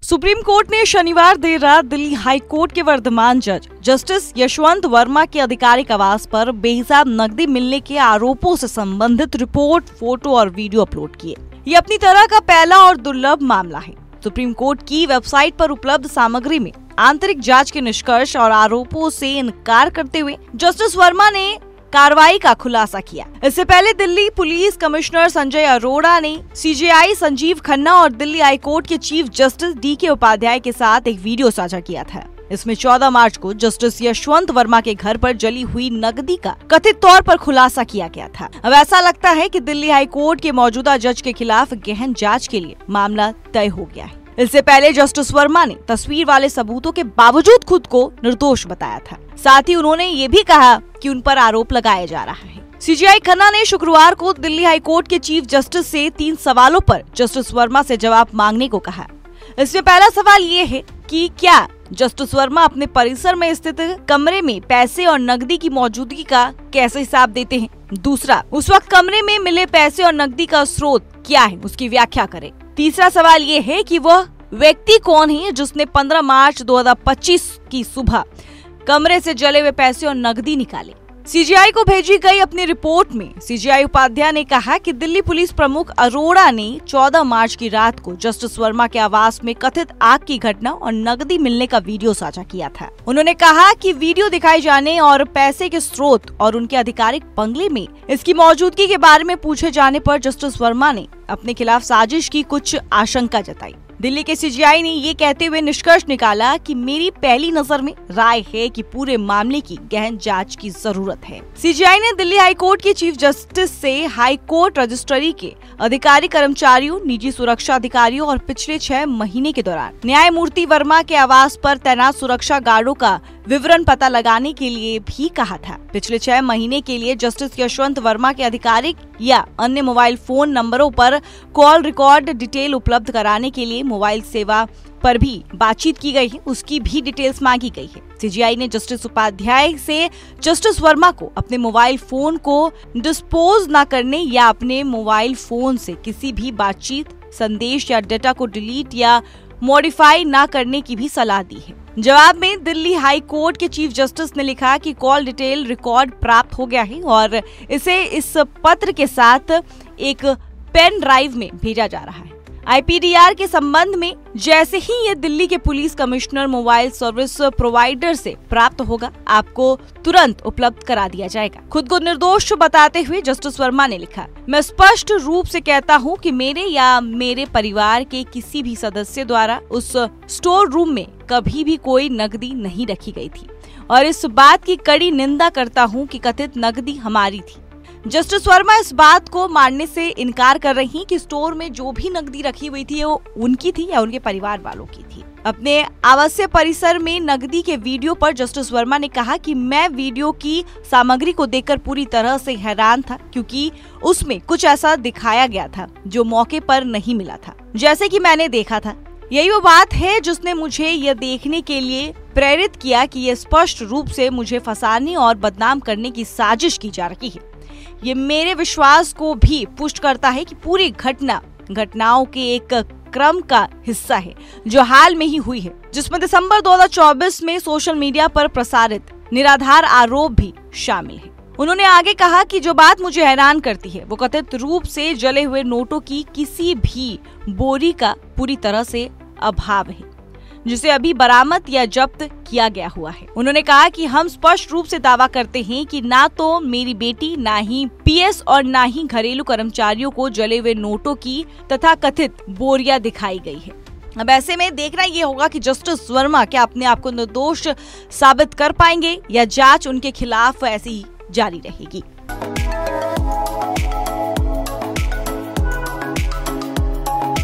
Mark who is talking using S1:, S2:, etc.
S1: Supreme court ने शनिवार देर रात दिल्ली हाई कोर्ट के वर्तमान जज जस्टिस यशवंत वर्मा के आधिकारिक आवास पर बेहिसाब नकदी मिलने के आरोपों से संबंधित रिपोर्ट, फोटो और वीडियो अपलोड किए। ये अपनी तरह का पहला और दुर्लभ मामला है। सुप्रीम कोर्ट की वेबसाइट पर उपलब्ध सामग्री में आंतरिक जांच के निष्कर्ष और आरोपों से इनकार करते हुए जस्टिस वर्मा ने कार्रवाई का खुलासा किया। इससे पहले दिल्ली पुलिस कमिश्नर संजय अरोड़ा ने सीजेआई संजीव खन्ना और दिल्ली हाई कोर्ट के चीफ जस्टिस डीके उपाध्याय के साथ एक वीडियो साझा किया था। इसमें 14 मार्च को जस्टिस यशवंत वर्मा के घर पर जली हुई नकदी का कथित तौर पर खुलासा किया गया था। अब ऐसा लगता है कि दिल्ली हाई कोर्ट के मौजूदा जज के खिलाफ गहन जांच के लिए मामला तय हो गया है। इससे पहले जस्टिस वर्मा ने तस्वीर वाले सबूतों के बावजूद खुद को निर्दोष बताया था। साथ ही उन्होंने ये भी कहा कि उन पर आरोप लगाया जा रहा है। सीजेआई खन्ना ने शुक्रवार को दिल्ली हाई कोर्ट के चीफ जस्टिस से 3 सवालों पर जस्टिस वर्मा से जवाब मांगने को कहा। इसमें पहला सवाल ये है कि क्या जस्टिस वर्मा अपने परिसर में स्थित कमरे में पैसे और नकदी की मौजूदगी का कैसे हिसाब देते हैं। दूसरा, उस वक्त कमरे में मिले पैसे और नकदी का स्रोत क्या है, उसकी व्याख्या करें। तीसरा सवाल ये है कि वह व्यक्ति कौन है जिसने 15 मार्च 2025 की सुबह कमरे से जले हुए पैसे और नकदी निकाले। सीजीआई को भेजी गई अपनी रिपोर्ट में सीजेआई उपाध्याय ने कहा कि दिल्ली पुलिस प्रमुख अरोड़ा ने 14 मार्च की रात को जस्टिस वर्मा के आवास में कथित आग की घटना और नकदी मिलने का वीडियो साझा किया था। उन्होंने कहा कि वीडियो दिखाए जाने और पैसे के स्रोत और उनके आधिकारिक बंगले में इसकी मौजूदगी के बारे में पूछे जाने पर जस्टिस वर्मा ने अपने खिलाफ साजिश की कुछ आशंका जताई। दिल्ली के सीजीआई ने ये कहते हुए निष्कर्ष निकाला कि मेरी पहली नजर में राय है कि पूरे मामले की गहन जांच की जरूरत है। सीजीआई ने दिल्ली हाई कोर्ट के चीफ जस्टिस से हाई कोर्ट रजिस्ट्री के अधिकारी कर्मचारियों, निजी सुरक्षा अधिकारियों और पिछले 6 महीने के दौरान न्यायमूर्ति वर्मा के आवास पर तैनात सुरक्षा गार्डों का विवरण पता लगाने के लिए भी कहा था। पिछले 6 महीने के लिए जस्टिस यशवंत वर्मा के आधिकारिक या अन्य मोबाइल फोन नंबरों पर कॉल रिकॉर्ड डिटेल उपलब्ध कराने के लिए मोबाइल सेवा पर भी बातचीत की गई है, उसकी भी डिटेल्स मांगी गई है। सीजीआई ने जस्टिस उपाध्याय से जस्टिस वर्मा को अपने मोबाइल फोन को डिस्पोज न करने या अपने मोबाइल फोन से किसी भी बातचीत, संदेश या डेटा को डिलीट या मॉडिफाई न करने की भी सलाह दी है। जवाब में दिल्ली हाई कोर्ट के चीफ जस्टिस ने लिखा कि कॉल डिटेल रिकॉर्ड प्राप्त हो गया है और इसे इस पत्र के साथ एक पेन ड्राइव में भेजा जा रहा है। आईपीडीआर के संबंध में जैसे ही ये दिल्ली के police commissioner mobile service provider से प्राप्त होगा, आपको तुरंत उपलब्ध करा दिया जाएगा। खुद को निर्दोष बताते हुए जस्टिस वर्मा ने लिखा, मैं स्पष्ट रूप से कहता हूँ कि मेरे या मेरे परिवार के किसी भी सदस्य द्वारा उस स्टोर रूम में कभी भी कोई नकदी नहीं रखी गई थी और इस बात की कड़ी निंदा करता हूँ कि कथित नकदी हमारी थी। जस्टिस वर्मा इस बात को मानने से इनकार कर रही कि स्टोर में जो भी नकदी रखी हुई थी वो उनकी थी या उनके परिवार वालों की थी। अपने आवासीय परिसर में नकदी के वीडियो पर जस्टिस वर्मा ने कहा कि मैं वीडियो की सामग्री को देखकर पूरी तरह से हैरान था, क्योंकि उसमें कुछ ऐसा दिखाया गया था जो मौके पर नहीं मिला था जैसे कि मैंने देखा था। यही वो बात है जिसने मुझे यह देखने के लिए प्रेरित किया कि यह स्पष्ट रूप से मुझे फंसाने और बदनाम करने की साजिश की जा रही है। ये मेरे विश्वास को भी पुष्ट करता है कि पूरी घटनाओं के एक क्रम का हिस्सा है जो हाल में ही हुई है, जिसमें दिसंबर 2024 में सोशल मीडिया पर प्रसारित निराधार आरोप भी शामिल है। उन्होंने आगे कहा कि जो बात मुझे हैरान करती है वो कथित रूप से जले हुए नोटों की किसी भी बोरी का पूरी तरह से अभाव है जिसे अभी बरामद या जब्त किया गया हुआ है। उन्होंने कहा कि हम स्पष्ट रूप से दावा करते हैं कि ना तो मेरी बेटी, ना ही पीएस और ना ही घरेलू कर्मचारियों को जले हुए नोटों की तथा कथित बोरियां दिखाई गई है। अब ऐसे में देखना ये होगा कि जस्टिस वर्मा क्या अपने आप को निर्दोष साबित कर पाएंगे या जांच उनके खिलाफ ऐसी ही जारी रहेगी।